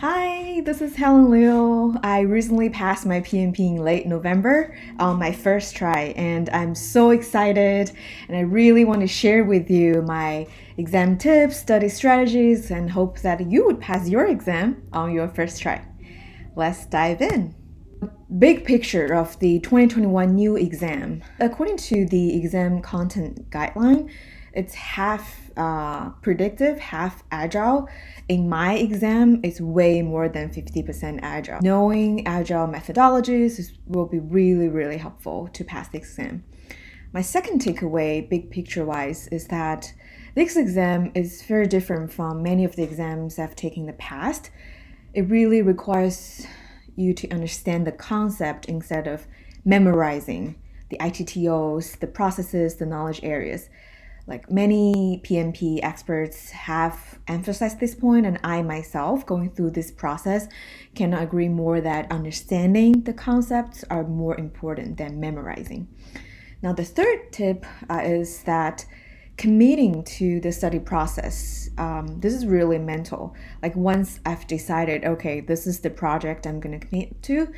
Hi, this is Helen Liu. I recently passed my PMP in late November on my first try, and I'm so excited. And I really want to share with you my exam tips, study strategies, and hope that you would pass your exam on your first try. Let's dive in. Big picture of the 2021 new exam. According to the exam content guideline, it's half predictive, half agile. In my exam, it's way more than 50% agile. Knowing agile methodologies will be really, really helpful to pass the exam. My second takeaway, big picture wise, is that this exam is very different from many of the exams I've taken in the past. It really requires you to understand the concept instead of memorizing the ITTOs, the processes, the knowledge areas. Like many PMP experts have emphasized this point, and I myself, going through this process, cannot agree more that understanding the concepts are more important than memorizing. Now, the third tip is that committing to the study process. This is really mental. Like once I've decided, okay, this is the project I'm going to commit to,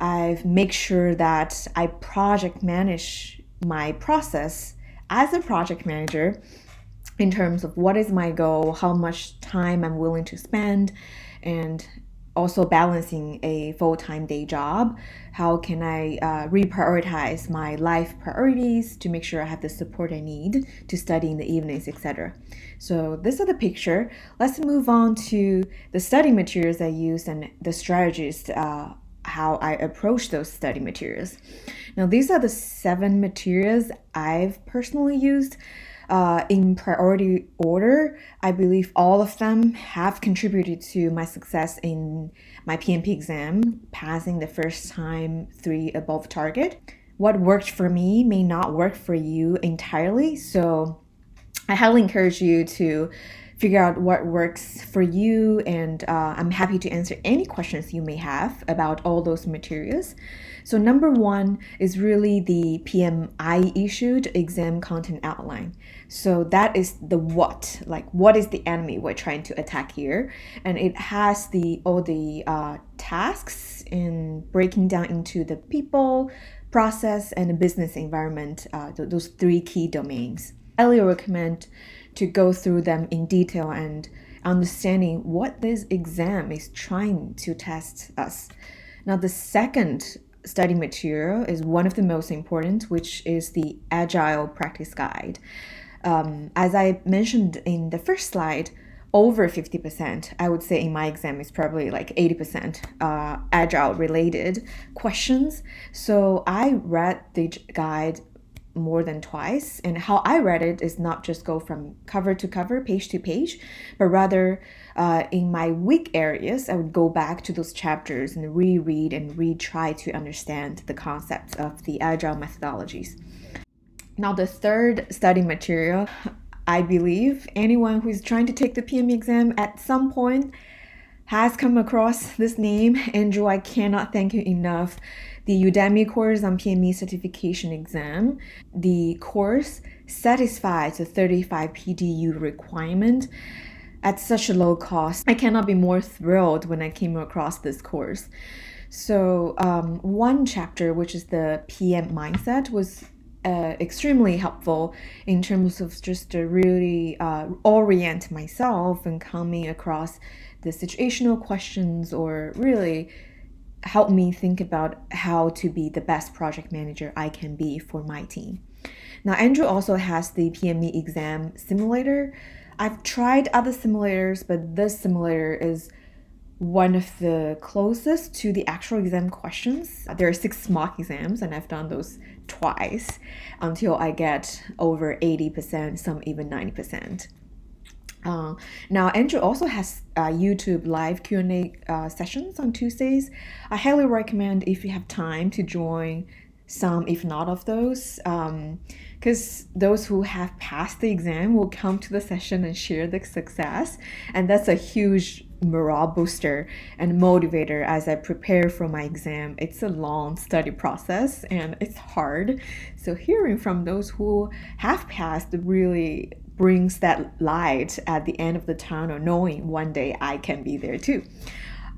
I've make sure that I project manage my process as a project manager in terms of what is my goal, how much time I'm willing to spend, and also balancing a full-time day job. How can I reprioritize my life priorities to make sure I have the support I need to study in the evenings, etc. So this is the picture. Let's move on to the study materials I use and the strategies how I approach those study materials. Now, these are the 7 materials I've personally used. In priority order, I believe all of them have contributed to my success in my PMP exam, passing the first time 3 above target. What worked for me may not work for you entirely, so I highly encourage you to figure out what works for you, and I'm happy to answer any questions you may have about all those materials. So number 1 is really the PMI issued exam content outline. So that is the what, like what is the enemy we're trying to attack here, and it has all the tasks in breaking down into the people, process, and the business environment, those 3 key domains. I highly recommend to go through them in detail and understanding what this exam is trying to test us. Now, the second study material is one of the most important, which is the Agile Practice Guide. As I mentioned in the first slide, over 50%, I would say in my exam is probably like 80% Agile related questions. So I read the guide more than twice, and how I read it is not just go from cover to cover, page to page, but rather in my weak areas, I would go back to those chapters and reread and retry to understand the concepts of the agile methodologies. Now, the third study material, I believe anyone who is trying to take the PME exam at some point has come across this name. Andrew, I cannot thank you enough. The Udemy course on PME certification exam. The course satisfies the 35 PDU requirement at such a low cost. I cannot be more thrilled when I came across this course. So one chapter, which is the PM mindset, was extremely helpful in terms of just to really orient myself and coming across the situational questions, or really help me think about how to be the best project manager I can be for my team. Now, Andrew also has the PME exam simulator. I've tried other simulators, but this simulator is one of the closest to the actual exam questions. There are 6 mock exams, and I've done those twice until I get over 80%, some even 90%. Now, Andrew also has YouTube live Q&A sessions on Tuesdays. I highly recommend, if you have time, to join some, if not of those, because those who have passed the exam will come to the session and share the success, and that's a huge morale booster and motivator as I prepare for my exam. It's a long study process and it's hard, so hearing from those who have passed really brings that light at the end of the tunnel, knowing one day I can be there too.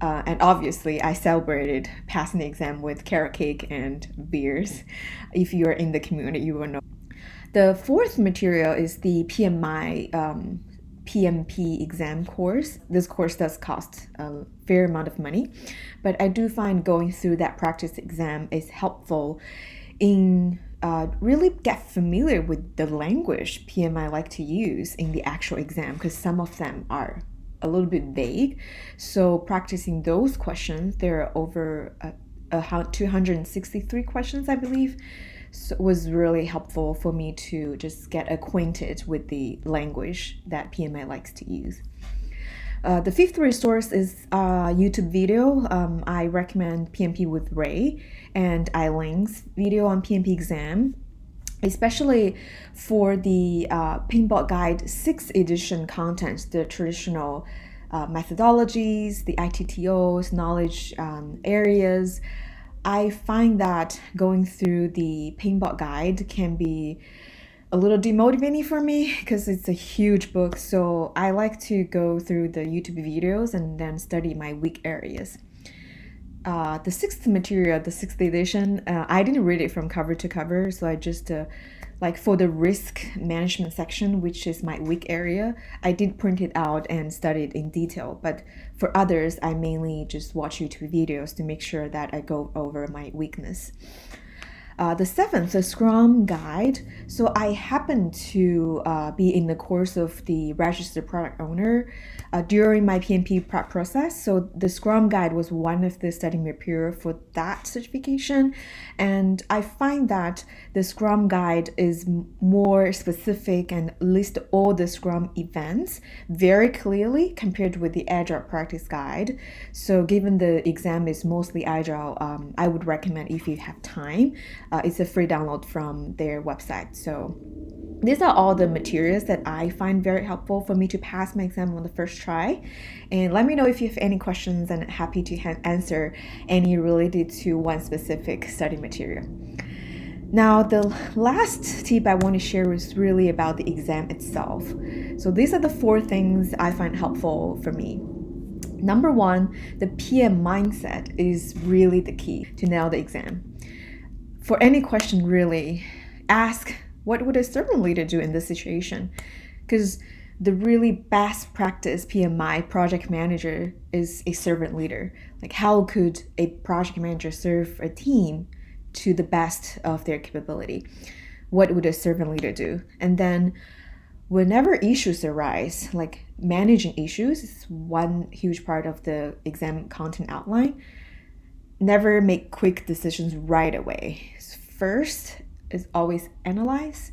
And obviously, I celebrated passing the exam with carrot cake and beers. If you're in the community, you will know. The fourth material is the PMP exam course. This course does cost a fair amount of money, but I do find going through that practice exam is helpful in really get familiar with the language PMI like to use in the actual exam, because some of them are a little bit vague. So practicing those questions, there are over 263 questions, I believe, so was really helpful for me to just get acquainted with the language that PMI likes to use. The fifth resource is a YouTube video. I recommend PMP with Ray and Eiling's video on PMP exam, especially for the Paintball Guide 6th edition content, the traditional methodologies, the ITTOs, knowledge areas. I find that going through the Paintball Guide can be a little demotivating for me because it's a huge book. So I like to go through the YouTube videos and then study my weak areas. The sixth material, the 6th edition, I didn't read it from cover to cover, so I just like for the risk management section, which is my weak area, I did print it out and study it in detail. But for others, I mainly just watch YouTube videos to make sure that I go over my weakness. The seventh, the Scrum Guide. So I happened to be in the course of the Registered Product Owner during my PMP prep process. So the Scrum Guide was one of the study material for that certification. And I find that the Scrum Guide is more specific and lists all the Scrum events very clearly compared with the Agile Practice Guide. So given the exam is mostly Agile, I would recommend if you have time. It's a free download from their website. So these are all the materials that I find very helpful for me to pass my exam on the first try. And let me know if you have any questions, and happy to answer any related to one specific study material. Now, the last tip I want to share is really about the exam itself. So these are the 4 things I find helpful for me. Number 1, the PM mindset is really the key to nail the exam. For any question, really, ask, what would a servant leader do in this situation? Because the really best practice PMI project manager is a servant leader. Like, how could a project manager serve a team to the best of their capability? What would a servant leader do? And then whenever issues arise, like managing issues is one huge part of the exam content outline. Never make quick decisions right away. First is always analyze,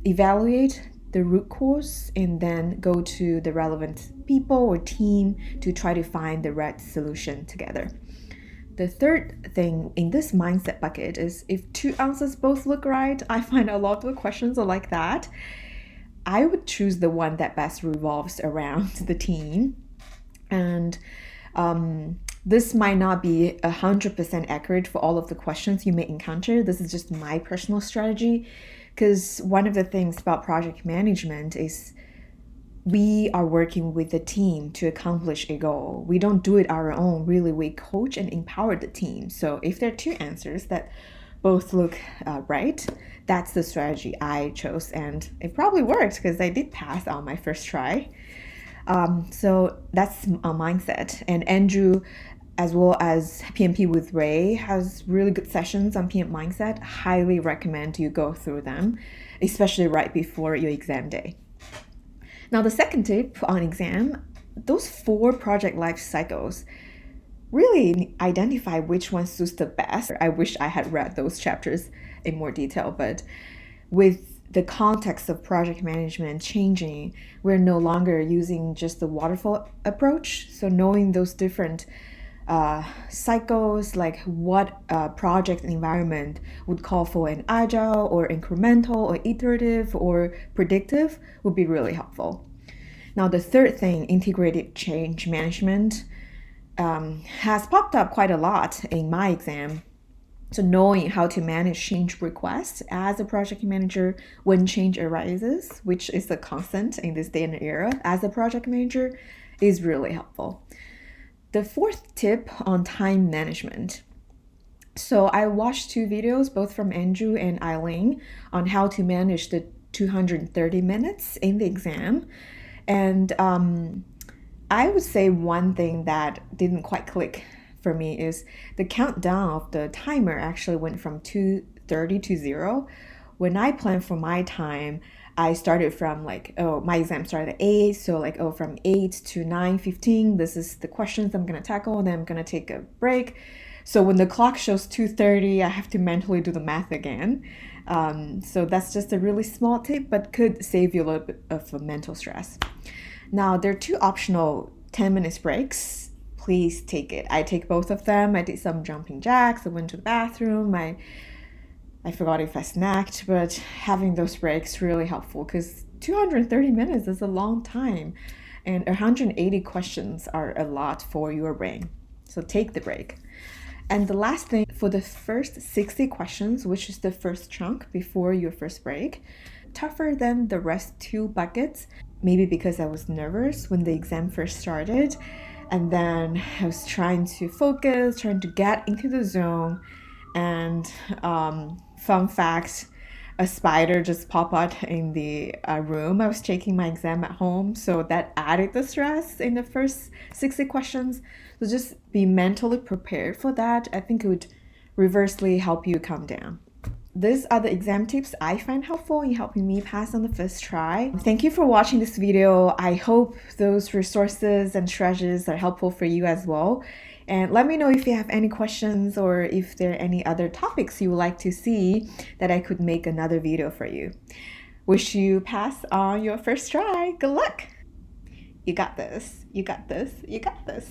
evaluate the root cause, and then go to the relevant people or team to try to find the right solution together. The third thing in this mindset bucket is if 2 answers both look right. I find a lot of questions are like that. I would choose the one that best revolves around the team. And this might not be 100% accurate for all of the questions you may encounter. This is just my personal strategy, because one of the things about project management is we are working with the team to accomplish a goal. We don't do it our own. Really, we coach and empower the team. So if there are 2 answers that both look right, that's the strategy I chose. And it probably worked because I did pass on my first try. So that's a mindset. And Andrew, as well as PMP with Ray, has really good sessions on PM mindset. Highly recommend you go through them, especially right before your exam day. Now, the second tip on exam, those 4 project life cycles, really identify which one suits the best. I wish I had read those chapters in more detail, but with the context of project management changing, we're no longer using just the waterfall approach. So knowing those different cycles, like what project environment would call for an agile or incremental or iterative or predictive, would be really helpful. Now, the third thing, integrated change management, has popped up quite a lot in my exam. So knowing how to manage change requests as a project manager when change arises, which is a constant in this day and era as a project manager, is really helpful. The fourth tip on time management. So I watched two videos, both from Andrew and Eileen, on how to manage the 230 minutes in the exam. And I would say one thing that didn't quite click for me is the countdown of the timer actually went from 2:30 to 0. When I planned for my time, I started from like, oh, my exam started at 8, so like, oh, from 8 to 9:15, this is the questions I'm gonna tackle, and then I'm gonna take a break. So when the clock shows 2:30, I have to mentally do the math again. So that's just a really small tip, but could save you a little bit of a mental stress. Now, there are two optional 10 minutes breaks. Please take it. I take both of them. I did some jumping jacks. I went to the bathroom. I forgot if I snacked, but having those breaks really helpful because 230 minutes is a long time and 180 questions are a lot for your brain. So take the break. And the last thing, for the first 60 questions, which is the first chunk before your first break, tougher than the rest two buckets, maybe because I was nervous when the exam first started. And then I was trying to focus, trying to get into the zone. And fun fact, a spider just popped out in the room. I was taking my exam at home, so that added the stress in the first 60 questions. So just be mentally prepared for that. I think it would reversely help you calm down. These are the exam tips I find helpful in helping me pass on the first try. Thank you for watching this video. I hope those resources and strategies are helpful for you as well. And let me know if you have any questions or if there are any other topics you would like to see that I could make another video for you. Wish you pass on your first try. Good luck! You got this. You got this. You got this.